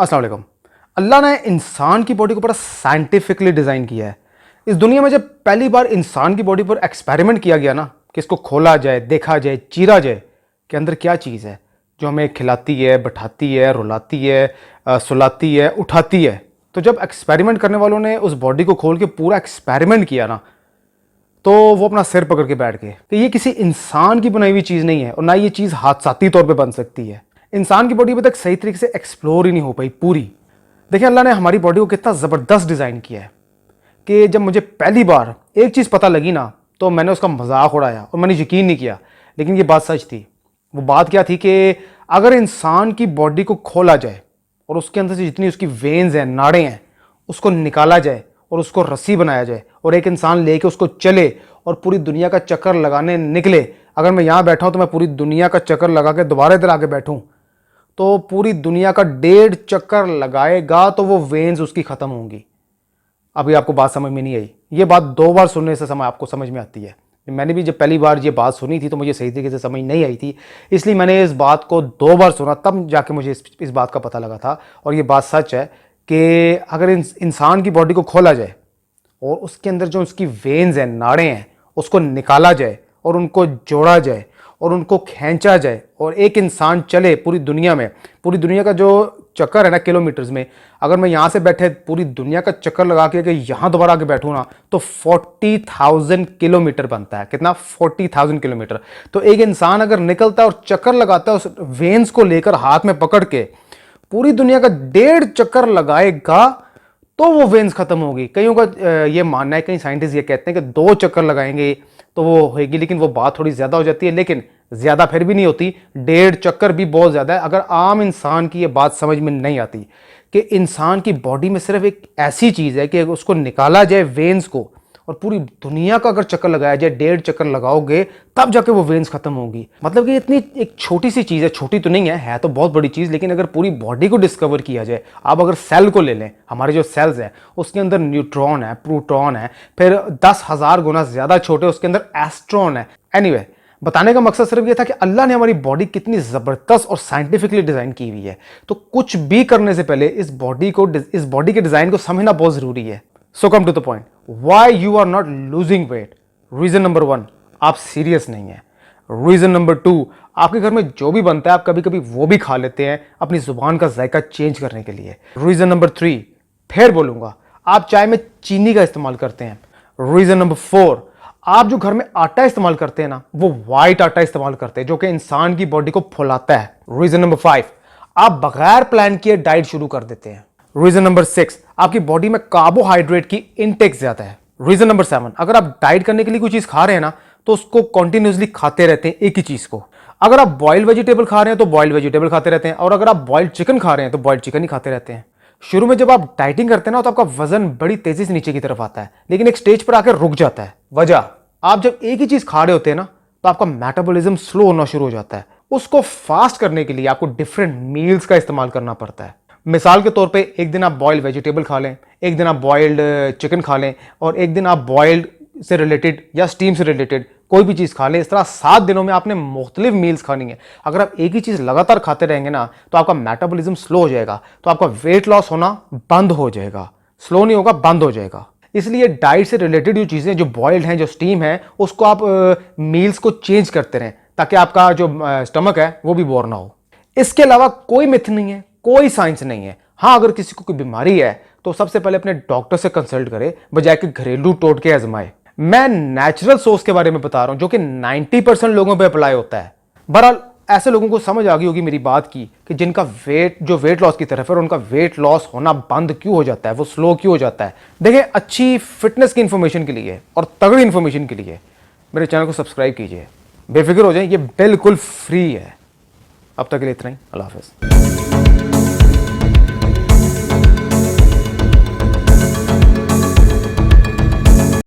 अस्सलाम वालेकुम। अल्लाह ने इंसान की बॉडी को बड़ा साइंटिफिकली डिज़ाइन किया है। इस दुनिया में जब पहली बार इंसान की बॉडी पर एक्सपेरिमेंट किया गया ना, कि इसको खोला जाए, देखा जाए, चीरा जाए कि अंदर क्या चीज़ है जो हमें खिलाती है, बैठाती है, रुलाती है, सुलाती है, उठाती है। तो जब एक्सपेरिमेंट करने वालों ने उस बॉडी को खोल के पूरा एक्सपेरिमेंट किया ना, तो वो अपना सिर पकड़ के बैठ गए कि ये किसी इंसान की बनाई हुई चीज़ नहीं है और ना ये चीज़ हादसाती तौर पे बन सकती है। इंसान की बॉडी अभी तक सही तरीके से एक्सप्लोर ही नहीं हो पाई पूरी। देखिए, अल्लाह ने हमारी बॉडी को कितना ज़बरदस्त डिज़ाइन किया है कि जब मुझे पहली बार एक चीज़ पता लगी ना, तो मैंने उसका मजाक उड़ाया और मैंने यकीन नहीं किया, लेकिन ये बात सच थी। वो बात क्या थी कि अगर इंसान की बॉडी को खोला जाए और उसके अंदर से जितनी उसकी वेन्स हैं, नाड़ें हैं, उसको निकाला जाए और उसको रस्सी बनाया जाए और एक इंसान लेके उसको चले और पूरी दुनिया का चक्कर लगाने निकले। अगर मैं यहाँ बैठा हूँ तो मैं पूरी दुनिया का चक्कर लगा के दोबारा इधर आके बैठूँ तो पूरी दुनिया का 1.5 चक्कर लगाएगा तो वो वेन्स उसकी ख़त्म होंगी। अभी आपको बात समझ में नहीं आई। ये बात 2 बार सुनने से आपको समझ में आती है। मैंने भी जब पहली बार ये बात सुनी थी तो मुझे सही तरीके से समझ नहीं आई थी, इसलिए मैंने इस बात को 2 बार सुना, तब जाके मुझे इस बात का पता लगा था। और ये बात सच है कि अगर इंसान की बॉडी को खोला जाए और उसके अंदर जो उसकी वेन्स हैं, नाड़ें हैं, उसको निकाला जाए और उनको जोड़ा जाए और उनको खींचा जाए और एक इंसान चले पूरी दुनिया में, पूरी दुनिया का जो चक्कर है ना किलोमीटर्स में, अगर मैं यहाँ से बैठे पूरी दुनिया का चक्कर लगा के यहाँ दोबारा आके बैठूँ ना, तो 40,000 किलोमीटर बनता है। कितना? 40,000 किलोमीटर। तो एक इंसान अगर निकलता है और चक्कर लगाता है उस वेन्स को लेकर हाथ में पकड़ के, पूरी दुनिया का 1.5 चक्कर लगाएगा तो वो वेन्स खत्म होगी। कईयों का ये मानना है, कई साइंटिस्ट ये कहते हैं कि 2 चक्कर लगाएंगे तो वो होगी, लेकिन वो बात थोड़ी ज़्यादा हो जाती है। लेकिन ज़्यादा फिर भी नहीं होती, 1.5 चक्कर भी बहुत ज़्यादा है। अगर आम इंसान की ये बात समझ में नहीं आती कि इंसान की बॉडी में सिर्फ एक ऐसी चीज़ है कि उसको निकाला जाए वेन्स को और पूरी दुनिया का अगर चक्कर लगाया जाए, 1.5 चक्कर लगाओगे तब जाके वो वेन्स खत्म होगी। मतलब कि इतनी एक छोटी सी चीज़ है, छोटी तो नहीं है तो बहुत बड़ी चीज़, लेकिन अगर पूरी बॉडी को डिस्कवर किया जाए, आप अगर सेल को ले लें, हमारे जो सेल्स हैं उसके अंदर न्यूट्रॉन है, प्रोटॉन है, फिर 10,000 गुना ज़्यादा छोटे उसके अंदर एस्ट्रॉन है। एनीवे, बताने का मकसद सिर्फ ये था कि अल्लाह ने हमारी बॉडी कितनी ज़बरदस्त और साइंटिफिकली डिज़ाइन की हुई है। तो कुछ भी करने से पहले इस बॉडी के डिज़ाइन को समझना बहुत ज़रूरी है। So come to the point, why you are not losing weight. Reason number 1, आप सीरियस नहीं है। रीज़न नंबर 2, आपके घर में जो भी बनता है आप कभी कभी वो भी खा लेते हैं अपनी ज़ुबान का जायका चेंज करने के लिए। रीज़न नंबर 3, फिर बोलूँगा, आप चाय में चीनी का इस्तेमाल करते हैं। रीज़न नंबर 4, आप जो घर में आटा इस्तेमाल करते हैं ना, वो वाइट आटा इस्तेमाल करते हैं जो कि इंसान की बॉडी को फुलाता है। रीज़न नंबर 5, आप बगैर प्लान किए डाइट शुरू कर देते हैं। रीज़न नंबर 6, आपकी बॉडी में कार्बोहाइड्रेट की इनटेक ज्यादा है। रीज़न नंबर 7, अगर आप डाइट करने के लिए कोई चीज़ खा रहे हैं ना, तो उसको कंटिन्यूसली खाते रहते हैं एक ही चीज़ को। अगर आप बॉइल्ड वेजिटेबल खा रहे हैं तो बॉइल्ड वेजिटेबल खाते रहते हैं, और अगर आप बॉइल्ड चिकन खा रहे हैं तो बॉइल्ड चिकन ही खाते रहते हैं। शुरू में जब आप डाइटिंग करते हैं ना, तो आपका वजन बड़ी तेजी से नीचे की तरफ आता है, लेकिन एक स्टेज पर आकर रुक जाता है। वजह, आप जब एक ही चीज़ खा रहे होते हैं ना, तो आपका मेटाबॉलिज्म स्लो होना शुरू हो जाता है। उसको फास्ट करने के लिए आपको डिफरेंट मील्स का इस्तेमाल करना पड़ता है। मिसाल के तौर पे, एक दिन आप बॉइल्ड वेजिटेबल खा लें, एक दिन आप बॉइल्ड चिकन खा लें, और एक दिन आप बॉइल्ड से रिलेटेड या स्टीम से रिलेटेड कोई भी चीज़ खा लें। इस तरह 7 दिनों में आपने मुख्तलिफ मील्स खानी है। अगर आप एक ही चीज़ लगातार खाते रहेंगे ना, तो आपका मेटाबॉलिज्म स्लो हो जाएगा, तो आपका वेट लॉस होना बंद हो जाएगा। स्लो नहीं होगा, बंद हो जाएगा। इसलिए डाइट से रिलेटेड जो चीज़ें जो बॉइल्ड हैं, जो स्टीम है, उसको आप मील्स को चेंज करते रहें ताकि आपका जो स्टमक है वो भी बोर ना हो। इसके अलावा कोई मिथ नहीं है, कोई साइंस नहीं है। हाँ, अगर किसी को कोई बीमारी है तो सबसे पहले अपने डॉक्टर से कंसल्ट करे, बजाय कि घरेलू टोटके आजमाए। मैं नेचुरल सोर्स के बारे में बता रहा हूं जो कि 90% लोगों पे अप्लाई होता है। बहरहाल, ऐसे लोगों को समझ आ गई होगी मेरी बात की कि जिनका वेट लॉस की तरफ है और उनका वेट लॉस होना बंद क्यों हो जाता है, वो स्लो क्यों हो जाता है। देखिए, अच्छी फिटनेस की इंफॉर्मेशन के लिए और तगड़ी इंफॉर्मेशन के लिए मेरे चैनल को सब्सक्राइब कीजिए। बेफिक्र हो जाए, ये बिल्कुल फ्री है। अब तक के लिए इतना ही। अल्लाह हाफ़िज़।